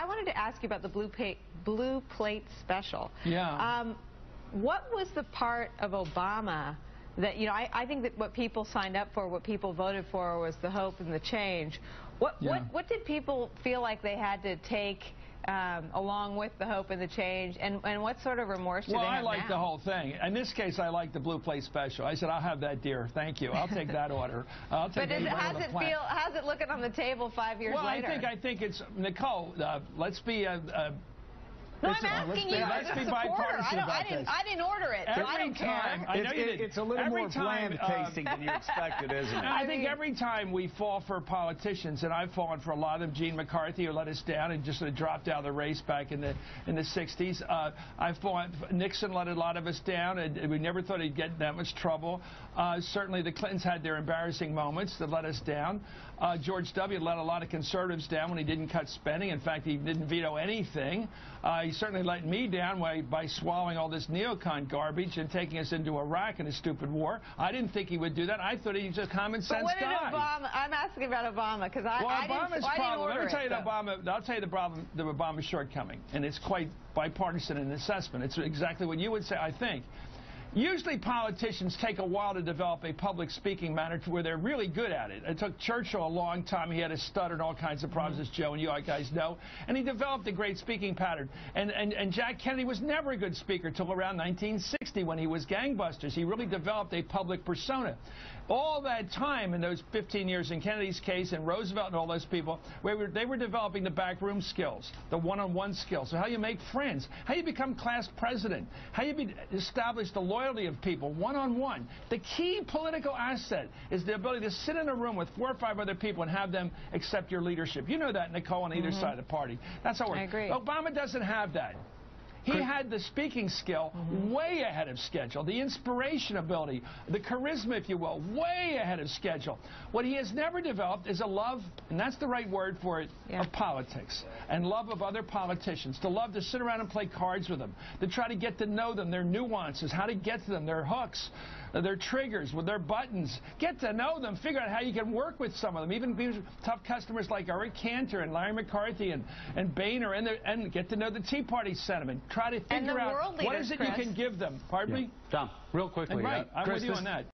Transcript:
I wanted to ask you about the blue plate special. Yeah. What was the part of Obama that, you know, I think that what people signed up for, what people voted for, was the hope and the change. What did people feel like they had to take along with the hope and the change, and what sort of remorse do they have now? Well, I like the whole thing. In this case, I like the blue plate special. I said, I'll have that, dear. Thank you. I'll take that order. I'll take how's it looking on the table 5 years later? Well, I think it's, Nicole, let's be no, I'm asking you as a supporter. I didn't order it, so I don't care. I know it's a little more bland tasting than you expected, isn't it? I think every time we fall for politicians, and I've fallen for a lot of them, Gene McCarthy, who let us down and just sort of dropped out of the race back in the 60s. I've fallen. Nixon let a lot of us down, and we never thought he'd get in that much trouble. Certainly the Clintons had their embarrassing moments that let us down. George W. let a lot of conservatives down when he didn't cut spending. In fact, he didn't veto anything. He certainly let me down by swallowing all this neocon garbage and taking us into Iraq in a stupid war. I didn't think he would do that. I thought he was a common sense guy. Obama, I'm asking about Obama because I didn't order Let me tell you it. I'll tell you the problem, the Obama shortcoming, and it's quite bipartisan in assessment. It's exactly what you would say, I think. Usually politicians take a while to develop a public speaking manner to where they're really good at it. It took Churchill a long time. He had a stutter and all kinds of problems, as Joe and you guys know. And he developed a great speaking pattern. And Jack Kennedy was never a good speaker until around 1960 when he was Gangbusters. He really developed a public persona. All that time in those 15 years in Kennedy's case and Roosevelt and all those people, they were developing the backroom skills, the one-on-one skills, so how you make friends, how you become class president, how you establish the loyalty of people one-on-one. The key political asset is the ability to sit in a room with 4 or 5 other people and have them accept your leadership. You know that, Nicole, on either side of the party. That's how it works. I agree. Obama doesn't have that. He had the speaking skill way ahead of schedule, the inspiration ability, the charisma, if you will, way ahead of schedule. What he has never developed is a love, and that's the right word for it, of politics, and love of other politicians, to love to sit around and play cards with them, to try to get to know them, their nuances, how to get to them, their hooks, their triggers, with their buttons. Get to know them, figure out how you can work with some of them, even tough customers like Eric Cantor and Larry McCarthy and Boehner, and get to know the Tea Party sentiment. Try to figure out what is it you can give them. Pardon me? Tom, real quickly. I'm with you on that.